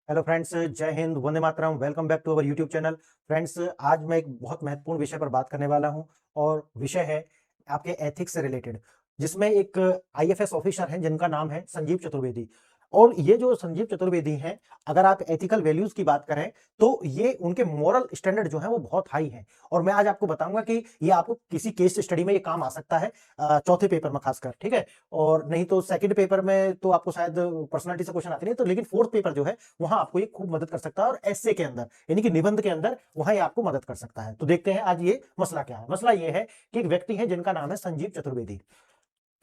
Hello friends, जय हिंद, वंदे मातरम। Welcome back to our YouTube channel. Friends, आज मैं एक बहुत महत्वपूर्ण विषय पर बात करने वाला हूं और विषय है आपके एथिक्स से रिलेटेड, जिसमें एक आईएफएस ऑफिसर हैं जिनका नाम है संजीव चतुर्वेदी। और ये जो संजीव चतुर्वेदी हैं, अगर आप एथिकल वैल्यूज की बात करें तो ये उनके मोरल स्टैंडर्ड जो है वो बहुत हाई है। और मैं आज आपको बताऊंगा कि ये आपको किसी केस स्टडी में ये काम आ सकता है, चौथे पेपर में खासकर, ठीक है। और नहीं तो सेकंड पेपर में तो आपको शायद पर्सनालिटी से क्वेश्चन आते नहीं, तो लेकिन फोर्थ पेपर जो है वहां आपको ये खूब मदद कर सकता है। और एस्से के अंदर यानी कि निबंध के अंदर वहां ये आपको मदद कर सकता है। तो देखते हैं आज ये मसला क्या है। मसला ये है कि एक व्यक्ति है जिनका नाम है संजीव चतुर्वेदी,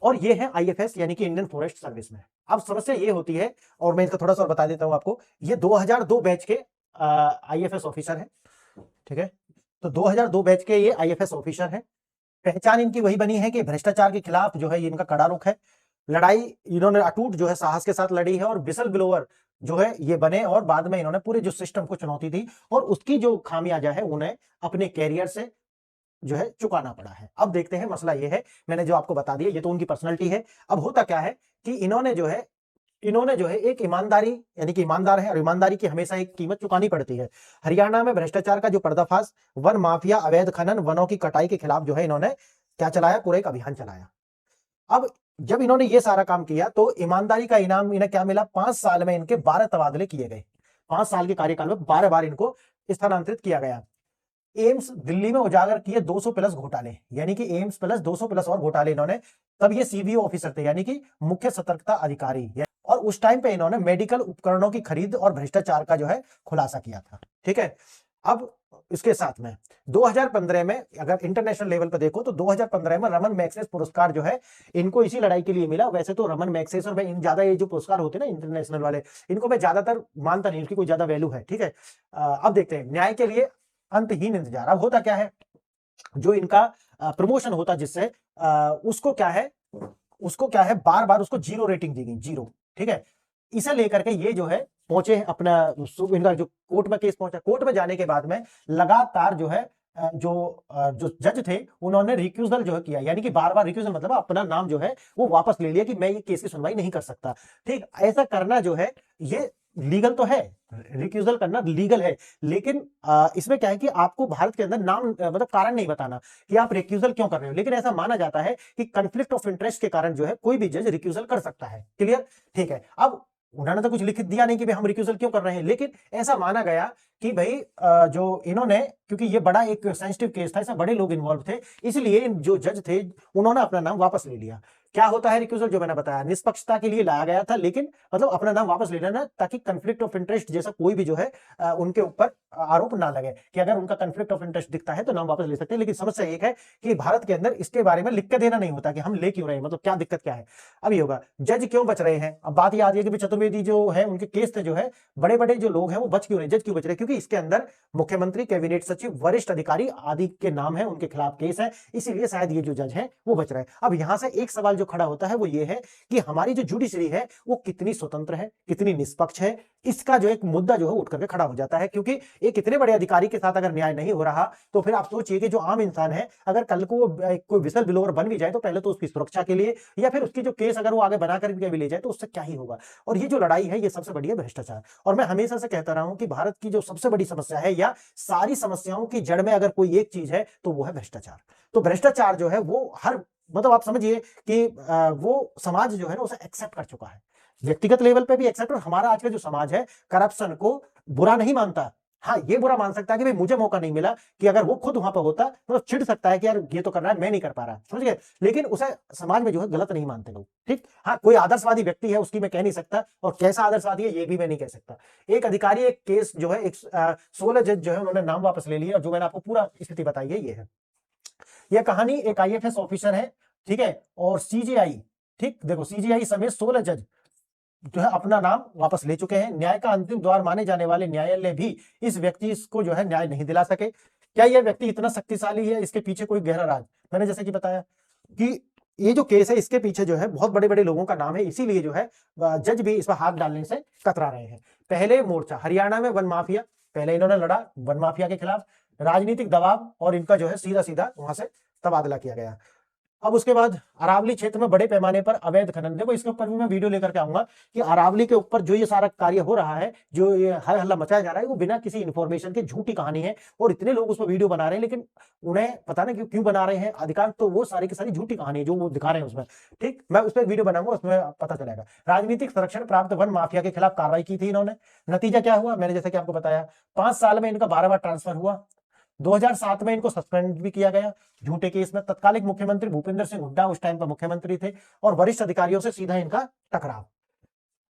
और ये है आईएफएस यानी कि इंडियन फॉरेस्ट सर्विस में। अब समस्या ये होती है, और मैं इसका थोड़ा सा और बता देता हूं आपको। ये 2002 बैच के आईएफएस ऑफिसर है, ठीक है। तो 2002 बैच के ये आईएफएस ऑफिसर है। पहचान इनकी वही बनी है कि भ्रष्टाचार के खिलाफ जो है ये इनका कड़ा रुख है। लड़ाई इन्होंने अटूट जो है साहस के साथ लड़ी है, और विसल ब्लोअर जो है ये बने, और बाद में इन्होंने पूरे जो सिस्टम को चुनौती दी, और उसकी जो खामियाजा है उन्हें अपने कैरियर से जो है चुकाना पड़ा है। अब देखते हैं, मसला ये है, मैंने जो आपको बता दिया ये तो उनकी पर्सनैलिटी है। अब होता क्या है कि इन्होंने जो है एक ईमानदारी यानी कि ईमानदार है, और ईमानदारी की हमेशा एक कीमत चुकानी पड़ती है। हरियाणा में भ्रष्टाचार का जो पर्दाफाश, वन माफिया, अवैध खनन, वनों की कटाई के खिलाफ जो है इन्होंने क्या चलाया, पूरा एक अभियान चलाया। अब जब इन्होंने ये सारा काम किया तो ईमानदारी का इनाम इन्हें क्या मिला, 5 साल में इनके 12 तबादले किए गए। 5 साल के कार्यकाल में 12 बार इनको स्थानांतरित किया गया। एम्स दिल्ली में उजागर किए 200 प्लस घोटाले, यानी कि एम्स प्लस 200 प्लस और घोटाले इन्होंने। तब ये सीबीओ ऑफिसर थे, यानी कि मुख्य सतर्कता अधिकारी। और उस टाइम पे इन्होंने मेडिकल उपकरणों की खरीद और भ्रष्टाचार का जो है खुलासा किया था, ठीक है। अब इसके साथ में 2015 में अगर इंटरनेशनल लेवल पर देखो तो 2015 में रमन मैग्सेस पुरस्कार जो है इनको इसी लड़ाई के लिए मिला। वैसे तो रमन मैग्सेस और इन ज्यादा ये जो पुरस्कार होते हैं ना इंटरनेशनल वाले, इनको मैं ज्यादातर मानता नहीं, उसकी कोई ज्यादा वैल्यू है, ठीक है। अब देखते हैं, न्याय के लिए अंतहीन इंतजार। अब होता क्या है, जो इनका प्रमोशन होता जिससे उसको क्या है बार बार उसको 0 रेटिंग दी गई, 0, ठीक है। इसे लेकर के ये जो है पहुंचे अपना, इनका जो कोर्ट में केस पहुंचा। कोर्ट में जाने के बाद में लगातार जो है जो जज थे उन्होंने रिक्यूजल जो है किया, यानी कि बार बार रिक्यूजल मतलब अपना नाम जो है वो वापस ले लिया कि मैं ये केस की सुनवाई नहीं कर सकता। ठीक, ऐसा करना जो है ये लीगल तो है, रिक्यूजल करना लीगल है, लेकिन इसमें क्या है कि आपको भारत के अंदर नाम मतलब कारण नहीं बताना कि आप रिक्यूजल क्यों कर रहे हो। लेकिन ऐसा माना जाता है कि कंफ्लिक्ट ऑफ इंटरेस्ट के कारण जो है कोई भी जज रिक्यूजल कर सकता है। क्लियर, ठीक है। अब उन्होंने तो कुछ लिखित दिया नहीं कि भाई हम रिक्यूजल क्यों कर रहे हैं, लेकिन ऐसा माना गया कि भाई जो इन्होंने, क्योंकि ये बड़ा एक सेंसिटिव केस था, इसमें बड़े लोग इन्वॉल्व थे, इसलिए जो जज थे उन्होंने अपना नाम वापस ले लिया। क्या होता है रिक्यूजल, जो मैंने बताया, निष्पक्षता के लिए लाया गया था, लेकिन मतलब अपना नाम वापस ले लेना ताकि कंफ्लिक्ट ऑफ इंटरेस्ट जैसा कोई भी जो है उनके ऊपर आरोप ना लगे कि अगर उनका कंफ्लिक्ट ऑफ इंटरेस्ट दिखता है तो नाम वापस ले सकते हैं। लेकिन समस्या एक है कि भारत के अंदर इसके बारे में लिख के देना नहीं होता कि हम ले क्यों रहे हैं, मतलब क्या दिक्कत क्या है। अब ये होगा जज क्यों बच रहे हैं। अब बात ये आ रही है कि चतुर्वेदी जो है उनके केस थे जो है, बड़े बड़े जो लोग हैं वो बच क्यों रहे, जज क्यों बच रहे, क्योंकि इसके अंदर मुख्यमंत्री, कैबिनेट सचिव, वरिष्ठ अधिकारी आदि के नाम है, उनके खिलाफ केस है, इसीलिए शायद ये जो जज है वो बच रहे हैं। अब यहां से एक सवाल जो खड़ा होता है वो ये है कि हमारी जो जुडिशरी है वो कितनी स्वतंत्र है, कितनी निष्पक्ष है। इसका जो एक मुद्दा जो है उठ करके खड़ा हो जाता है, क्योंकि एक इतने बड़े अधिकारी के साथ अगर न्याय नहीं हो रहा तो फिर आप सोचिए कि जो आम इंसान है, अगर कल को कोई विसल ब्लोअर बन भी जाए तो पहले तो उसकी सुरक्षा के लिए, या फिर उसकी जो केस अगर वो आगे बना कर भी ले जाए तो उससे क्या ही होगा। और ये जो लड़ाई है ये सबसे बड़ी है भ्रष्टाचार। और मैं हमेशा से कहता रहा हूं कि भारत की जो सबसे बड़ी समस्या है, या सारी समस्याओं की जड़ में अगर कोई एक चीज है तो वो है भ्रष्टाचार। तो भ्रष्टाचार जो है वो हर, मतलब आप समझिए कि वो समाज जो है ना उसे एक्सेप्ट कर चुका है, व्यक्तिगत लेवल पे भी एक्सेप्ट। और हमारा आज का जो समाज है करप्शन को बुरा नहीं मानता। हाँ, ये बुरा मान सकता है कि भाई मुझे मौका नहीं मिला, कि अगर वो खुद वहां पर होता तो चिढ़ सकता है कि यार ये तो कर रहा है मैं नहीं कर पा रहा, समझ गए। लेकिन उसे समाज में जो है गलत नहीं मानते लोग। ठीक, हाँ, कोई आदर्शवादी व्यक्ति है उसकी मैं कह नहीं सकता, और कैसा आदर्शवादी है ये भी मैं नहीं कह सकता। एक अधिकारी, एक केस जो है, एक 16 जज जो है उन्होंने नाम वापस ले लिया, और जो मैंने आपको पूरा स्थिति बताई है ये है। यह कहानी एक आईएफएस ऑफिसर है, ठीक है, और सीजीआई, ठीक, देखो सीजीआई समेत 16 जज जो है अपना नाम वापस ले चुके हैं। न्याय का अंतिम द्वार माने जाने वाले न्यायालय भी इस व्यक्ति को जो है न्याय नहीं दिला सके। क्या यह व्यक्ति इतना शक्तिशाली है, इसके पीछे कोई गहरा राज। मैंने जैसे कि बताया कि ये जो केस है इसके पीछे जो है बहुत बड़े बड़े लोगों का नाम है, इसीलिए जो है जज भी इस पर हाथ डालने से कतरा रहे हैं। पहले मोर्चा हरियाणा में वन माफिया, पहले इन्होंने लड़ा वन माफिया के खिलाफ, राजनीतिक दबाव, और इनका जो है सीधा सीधा वहां से तबादला किया गया। अब उसके बाद अरावली क्षेत्र में बड़े पैमाने पर अवैध खनन, देखो इसके ऊपर भी मैं वीडियो लेकर के आऊंगा कि अरावली के ऊपर जो ये सारा कार्य हो रहा है, जो ये हर हल्ला मचाया जा रहा है, वो बिना किसी इन्फॉर्मेशन के झूठी कहानी है और इतने लोग उस पर वीडियो बना रहे हैं, लेकिन उन्हें पता नहीं क्यों बना रहे हैं। अधिकांश तो वो सारी की सारी झूठी कहानी है जो वो दिखा रहे हैं उसमें। ठीक, मैं उस पर वीडियो बनाऊंगा, उसमें पता चलेगा। राजनीतिक संरक्षण प्राप्त वन माफिया के खिलाफ कार्रवाई की थी इन्होंने। नतीजा क्या हुआ, मैंने जैसे कि आपको बताया, 5 साल में इनका 12 बार ट्रांसफर हुआ। 2007 में इनको सस्पेंड भी किया गया झूठे केस में। तत्कालिक मुख्यमंत्री भूपेंद्र सिंह हुड्डा उस टाइम पर मुख्यमंत्री थे और वरिष्ठ अधिकारियों से सीधा इनका टकराव।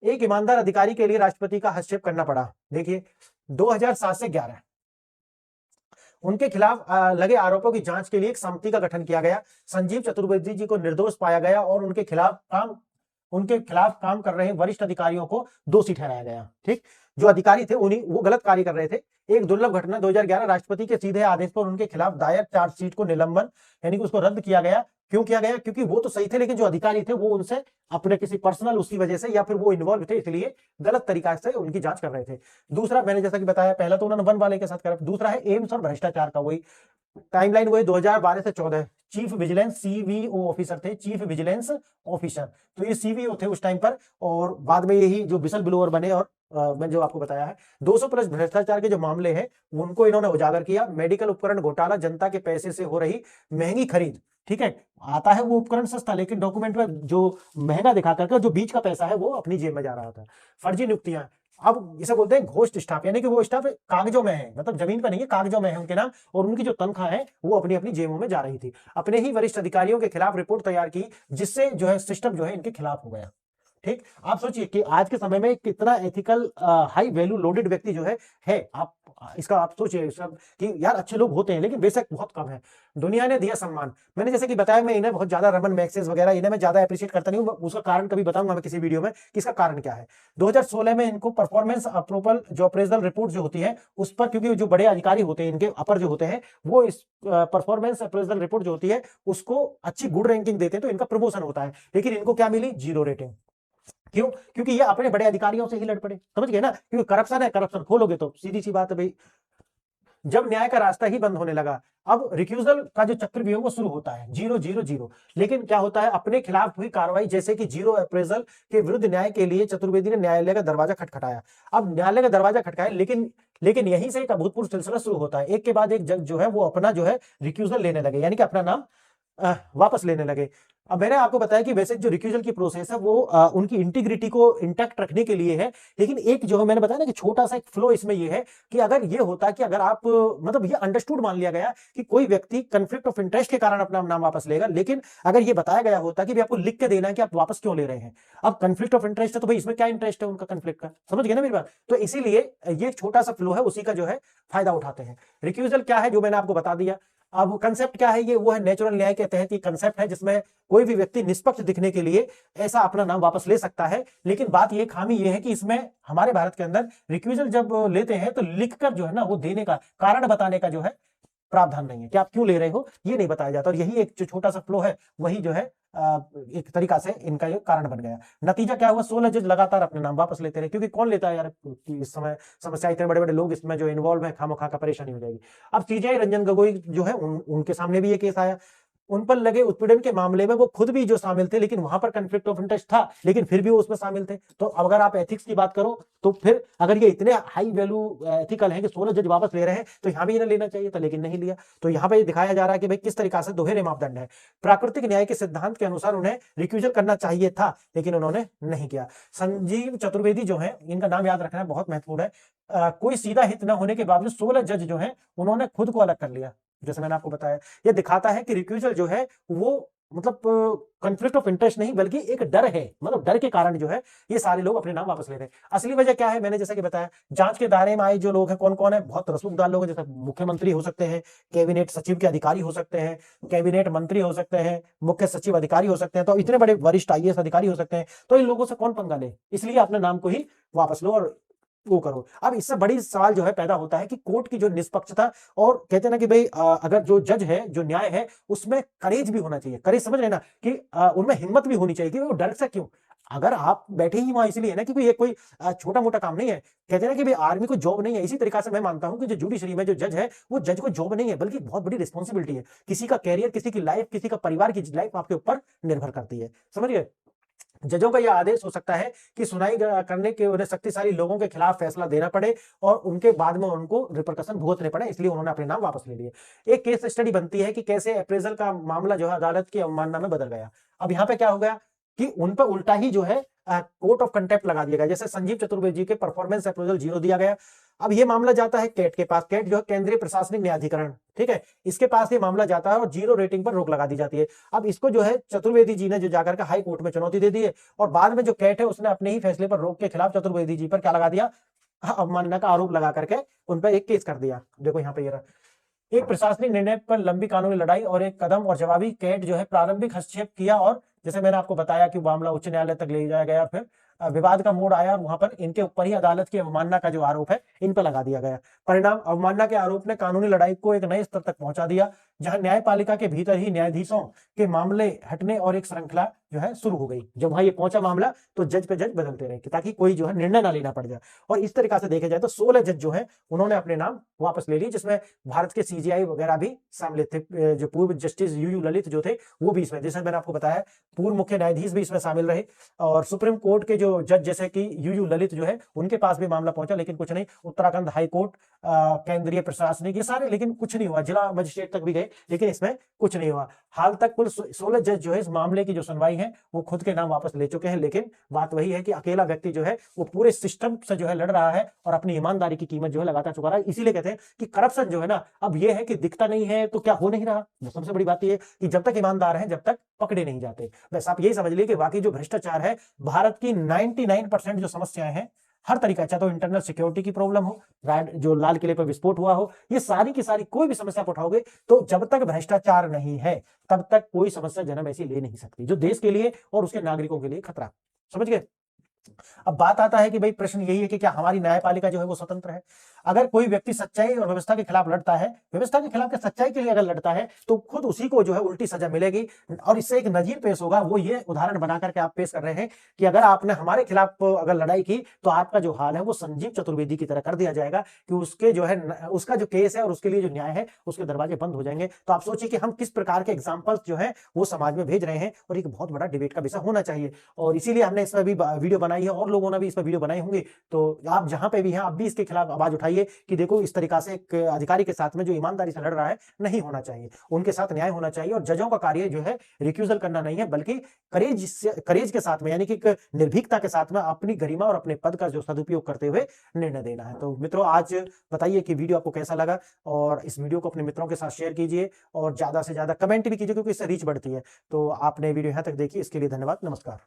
एक ईमानदार अधिकारी के लिए राष्ट्रपति का हस्तक्षेप करना पड़ा। देखिए 2007 से 11 उनके खिलाफ लगे आरोपों की जांच के लिए एक समिति का गठन किया गया। संजीव चतुर्वेदी जी को निर्दोष पाया गया और उनके खिलाफ काम कर रहे वरिष्ठ अधिकारियों को दोषी ठहराया गया। ठीक, जो अधिकारी थे उन्हीं वो गलत कार्य कर रहे थे। एक दुर्लभ घटना 2011 राष्ट्रपति के सीधे आदेश पर उनके खिलाफ दायर चार्जशीट को निलंबन यानी कि उसको रद्द किया गया। क्यों किया गया, क्योंकि वो तो सही थे लेकिन जो अधिकारी थे वो उनसे अपने किसी पर्सनल उसकी वजह से या फिर वो इन्वॉल्व थे, इसलिए गलत तरीका से उनकी जांच कर रहे थे। दूसरा, मैंने जैसा कि बताया, पहला तो उन्होंने वन वाले के साथ करा, दूसरा है एम्स और भ्रष्टाचार का। वही टाइमलाइन वही 2012 से 14 चीफ विजिलेंस सीवीओ ऑफिसर थे, चीफ विजिलेंस ऑफिसर, तो ये सीवीओ थे उस टाइम पर और बाद में यही जो विसल ब्लोअर बने। और मैंने जो आपको बताया है 200 प्लस भ्रष्टाचार के जो मामले हैं उनको इन्होंने उजागर किया। मेडिकल उपकरण घोटाला, जनता के पैसे से हो रही महंगी खरीद। ठीक है, आता है वो उपकरण सस्ता लेकिन डॉक्यूमेंट में जो महंगा दिखा करके जो बीच का पैसा है वो अपनी जेब में जा रहा था। फर्जी नियुक्तियां, अब इसे बोलते हैं घोस्ट स्टाफ, यानी कि वो स्टाफ कागजों में है, मतलब जमीन पर नहीं है, कागजों में है उनके नाम, और उनकी जो तनख्वाह है वो अपनी अपनी जेबों में जा रही थी। अपने ही वरिष्ठ अधिकारियों के खिलाफ रिपोर्ट तैयार की जिससे जो है सिस्टम जो है इनके खिलाफ हो गया। ठीक, आप सोचिए कि आज के समय में कितना एथिकल हाई वैल्यू लोडेड व्यक्ति जो है आप इसका आप सोचिए सब कि यार अच्छे लोग होते हैं लेकिन बेशक बहुत कम है। दुनिया ने दिया सम्मान, मैंने जैसे कि बताया, मैं इन्हें बहुत ज्यादा रमन मैक्सेस वगैरह इन्हें मैं ज्यादा अप्रिशिएट करता नहीं हूं, उसका कारण कभी बताऊंगा मैं किसी वीडियो में कि इसका कारण क्या है। 2016 में इनको परफॉर्मेंस अप्रूवल जो अप्रेजल रिपोर्ट जो होती है उस पर, क्योंकि जो बड़े अधिकारी होते हैं इनके अपर जो होते हैं वो इस परफॉर्मेंस अप्रेजल रिपोर्ट जो होती है उसको अच्छी गुड रैंकिंग देते हैं तो इनका प्रमोशन होता है, लेकिन इनको क्या मिली, 0 रेटिंग। क्यों, क्योंकि ये अपने बड़े अधिकारियों से ही लड़ पड़े, समझ गए ना, क्योंकि करप्शन है, करप्शन खोलोगे तो सीधी सी बात है भाई। जब न्याय का रास्ता ही बंद होने लगा, अब रिक्यूजल का जो चक्रव्यूह वो शुरू होता है 0-0-0। लेकिन क्या होता है, अपने खिलाफ हुई कार्रवाई जैसे कि 0 अप्रेजल के विरुद्ध न्याय के लिए चतुर्वेदी ने न्यायालय का दरवाजा खटखटाया। अब न्यायालय का दरवाजा खटकाया, लेकिन यहीं से एक अभूतपूर्व सिलसिला शुरू होता है। एक के बाद एक जज जो है वो अपना जो है रिक्यूजल लेने लगे, यानी कि अपना नाम वापस लेने लगे। अब मैंने आपको बताया कि वैसे जो रिक्यूजल की प्रोसेस है वो उनकी इंटीग्रिटी को इंटैक्ट रखने के लिए है, लेकिन एक जो मैंने बताया ना कि छोटा सा एक फ्लो इसमें ये है कि अगर ये होता कि अगर आप मतलब ये अंडरस्टूड मान लिया गया कि कोई व्यक्ति कंफ्लिक्ट ऑफ इंटरेस्ट के कारण अपना नाम वापस लेगा, लेकिन अगर ये बताया गया होता कि भाई आपको लिख के देना है कि आप वापस क्यों ले रहे हैं। अब कंफ्लिक्ट ऑफ इंटरेस्ट है तो भाई इसमें क्या इंटरेस्ट है उनका कंफ्लिक्ट का, समझ गए ना मेरी बात। तो इसीलिए ये छोटा सा फ्लो है उसी का जो है फायदा उठाते हैं। रिक्यूजल क्या है जो मैंने आपको बता दिया। अब कंसेप्ट क्या है, ये वो है नेचुरल न्याय के तहत ये कंसेप्ट है जिसमें कोई भी व्यक्ति निष्पक्ष दिखने के लिए ऐसा अपना नाम वापस ले सकता है। लेकिन बात ये खामी ये है कि इसमें हमारे भारत के अंदर रिक्यूजल जब लेते हैं तो लिखकर जो है ना वो देने का कारण बताने का जो है प्रावधान नहीं है कि आप क्यों ले रहे हो, ये नहीं बताया जाता। और यही एक जो छोटा सा फ्लो है वही जो है एक तरीका से इनका ये कारण बन गया। नतीजा क्या हुआ, 16 जज लगातार अपने नाम वापस लेते रहे, क्योंकि कौन लेता है यार, इस समय समस्या इतने बड़े बड़े लोग इसमें जो इन्वॉल्व है, खामोखा का परेशानी हो जाएगी। अब सीजेआई रंजन गोगोई जो है उनके सामने भी ये केस आया, उन पर लगे उत्पीड़न के मामले में वो खुद भी जो शामिल थे, लेकिन वहां पर कंफ्लिक्ट ऑफ इंटरेस्ट था, लेकिन फिर भी वो उसमें शामिल थे। तो अगर आप एथिक्स की बात करो तो फिर अगर ये इतने हाई वैल्यू एथिकल है कि 16 जज वापस ले रहे हैं तो यहां भी इन्हें लेना चाहिए था, लेकिन नहीं लिया। तो यहां पर दिखाया जा रहा है कि भाई किस तरीका से दोहरे मापदंड है। प्राकृतिक न्याय के सिद्धांत के अनुसार उन्हें रिक्यूजल करना चाहिए था, लेकिन उन्होंने नहीं किया। संजीव चतुर्वेदी जो है, इनका नाम याद रखना बहुत महत्वपूर्ण है। कोई सीधा हित न होने के बावजूद 16 जज जो है उन्होंने खुद को अलग कर लिया। जैसे मैंने आपको बताया, यह दिखाता है कि रिक्यूजल जो है वो मतलब कॉन्फ्लिक्ट ऑफ इंटरेस्ट नहीं बल्कि एक डर है, मतलब डर के कारण जो है ये सारे लोग अपने नाम वापस ले रहे हैं। असली वजह क्या है, मैंने जैसे कि बताया, जांच के दायरे में आए जो लोग हैं कौन कौन है, बहुत रसूखदार लोग हैं, जैसे मुख्यमंत्री हो सकते हैं, कैबिनेट सचिव के अधिकारी हो सकते हैं, कैबिनेट मंत्री हो सकते हैं, मुख्य सचिव अधिकारी हो सकते हैं, तो इतने बड़े वरिष्ठ आईएएस अधिकारी हो सकते हैं। तो इन लोगों से कौन पंगा ले, इसलिए अपने नाम को ही वापस लो और वो करो। अब इससे बड़ी सवाल जो है पैदा होता है कि कोर्ट की जो निष्पक्षता, और कहते हैं ना कि भाई अगर जो जज है, जो न्याय है, उसमें करेज भी होना चाहिए। करेज समझ रहे ना कि उनमें हिम्मत भी होनी चाहिए कि वो डर से क्यों, अगर आप बैठे ही वहां इसलिए ना, क्योंकि ये कोई छोटा मोटा काम नहीं है। कहते हैं ना कि भाई आर्मी को जॉब नहीं है, इसी तरीके से मैं मानता हूं कि जो जुडिशरी में जो जज है, वो जज को जॉब नहीं है, बल्कि बहुत बड़ी रिस्पॉन्सिबिलिटी है। किसी का कैरियर, किसी की लाइफ, किसी का परिवार की लाइफ आपके ऊपर निर्भर करती है, समझिए। जजों का यह आदेश हो सकता है कि सुनाई करने के उन्हें शक्तिशाली लोगों के खिलाफ फैसला देना पड़े और उनके बाद में उनको रिपरकशन भुगतने पड़े, इसलिए उन्होंने अपने नाम वापस ले लिए। एक केस स्टडी बनती है कि कैसे अप्रेजल का मामला जो है अदालत की अवमानना में बदल गया। अब यहाँ पे क्या हो गया कि उन पर उल्टा ही जो है कोर्ट ऑफ कंटेम्प्ट लगा दिया गया। जैसे संजीव चतुर्वेदी के परफॉर्मेंस अप्रेजल 0 दिया गया। अब ये मामला जाता है कैट के पास। कैट जो है केंद्रीय प्रशासनिक न्यायाधिकरण, ठीक है, इसके पास ये मामला जाता है और 0 रेटिंग पर रोक लगा दी जाती है। अब इसको जो है चतुर्वेदी जी ने जो जाकर के हाई कोर्ट में चुनौती दे दी है और बाद में जो कैट है उसने अपने ही फैसले पर रोक के खिलाफ चतुर्वेदी जी पर क्या लगा दिया, अवमानना का आरोप लगा करके उन पर एक केस कर दिया। देखो यहाँ पे ये रहा। एक प्रशासनिक निर्णय पर लंबी कानूनी लड़ाई और एक कदम और जवाबी। कैट जो है प्रारंभिक हस्तक्षेप किया और जैसे मैंने आपको बताया कि मामला उच्च न्यायालय तक ले जाया गया, फिर विवाद का मोड़ आया और वहां पर इनके ऊपर ही अदालत की अवमानना का जो आरोप है इन पर लगा दिया गया। परिणाम, अवमानना के आरोप ने कानूनी लड़ाई को एक नए स्तर तक पहुंचा दिया, जहां न्यायपालिका के भीतर ही न्यायाधीशों के मामले हटने और एक श्रृंखला जो है शुरू हो गई। जब वहां ये पहुंचा मामला तो जज पे जज बदलते रहे ताकि कोई जो है निर्णय ना लेना पड़ जाए। और इस तरीके से देखे जाए तो 16 जज जो है उन्होंने अपने नाम वापस ले लिए, जिसमें भारत के सीजीआई वगैरह भी शामिल थे। जो पूर्व जस्टिस यूयू ललित जो थे वो भी इसमें, जैसे मैंने आपको बताया, पूर्व मुख्य न्यायाधीश भी इसमें शामिल रहे। और सुप्रीम कोर्ट के जो जज जैसे कि यूयू ललित जो है उनके पास भी मामला पहुंचा, लेकिन कुछ नहीं। उत्तराखंड हाई कोर्ट, केंद्रीय प्रशासनिक, ये सारे, लेकिन कुछ नहीं हुआ। जिला मजिस्ट्रेट तक भी गए, लेकिन इसमें कुछ नहीं हुआ। हाल तक कुल 16 जज जो है इस मामले की जो सुनवाई है वो खुद के नाम वापस ले चुके हैं। लेकिन बात वही है कि अकेला व्यक्ति जो है वो पूरे सिस्टम से जो है लड़ रहा है और अपनी ईमानदारी की कीमत जो है लगातार चुका रहा है। इसीलिए कहते हैं कि करप्शन जो है ना, अब ये है कि दिखता नहीं है तो क्या हो नहीं रहा। सबसे बड़ी बात यह है कि जब तक ईमानदार है, जब तक पकड़े नहीं जाते। बस आप यही समझ लीजिए कि बाकी जो भ्रष्टाचार है, भारत की 99% जो समस्याएं हैं, हर तरीका, चाहे तो इंटरनल सिक्योरिटी की प्रॉब्लम हो, जो लाल किले पर विस्फोट हुआ हो, ये सारी की सारी कोई भी समस्या उठाओगे तो जब तक भ्रष्टाचार नहीं है तब तक कोई समस्या जन्म ऐसी ले नहीं सकती जो देश के लिए और उसके नागरिकों के लिए खतरा। समझ गए। अब बात आता है कि भाई प्रश्न यही है कि क्या हमारी न्यायपालिका जो है वो स्वतंत्र है। अगर कोई व्यक्ति सच्चाई और व्यवस्था के खिलाफ लड़ता है, व्यवस्था के खिलाफ सच्चाई के लिए अगर लड़ता है, तो खुद उसी को जो है उल्टी सजा मिलेगी। और इससे एक नजीर पेश होगा, वो ये उदाहरण बना करके आप पेश कर रहे हैं कि अगर आपने हमारे खिलाफ अगर लड़ाई की तो आपका जो हाल है वो संजीव चतुर्वेदी की तरह कर दिया जाएगा कि उसके जो है उसका जो केस है और उसके लिए जो न्याय है उसके दरवाजे बंद हो जाएंगे। तो आप सोचिए कि हम किस प्रकार के एग्जाम्पल्स जो है वो समाज में भेज रहे हैं, और एक बहुत बड़ा डिबेट का विषय होना चाहिए। और इसीलिए हमने इसमें भी वीडियो बनाई है और लोगों ने भी इस पर वीडियो बनाए होंगे। तो आप जहां पे भी हैं, आप भी इसके खिलाफ आवाज उठाइए कि देखो इस तरीका से एक अधिकारी के साथ में जो ईमानदारी से लड़ रहा है नहीं होना चाहिए, उनके साथ न्याय होना चाहिए। और जजों का कार्य जो है रिक्यूजल करना नहीं है, बल्कि करेज के साथ में, यानी कि निर्भीकता के साथ में अपनी गरिमा और अपने पद का जो सदुपयोग करते हुए निर्णय देना है। तो मित्रों, आज बताइए कि वीडियो आपको कैसा लगा, और इस वीडियो को अपने मित्रों के साथ शेयर कीजिए और ज्यादा से ज्यादा कमेंट भी कीजिए, क्योंकि इससे रीच बढ़ती है। तो आपने वीडियो यहां तक देखी, इसके लिए धन्यवाद। नमस्कार।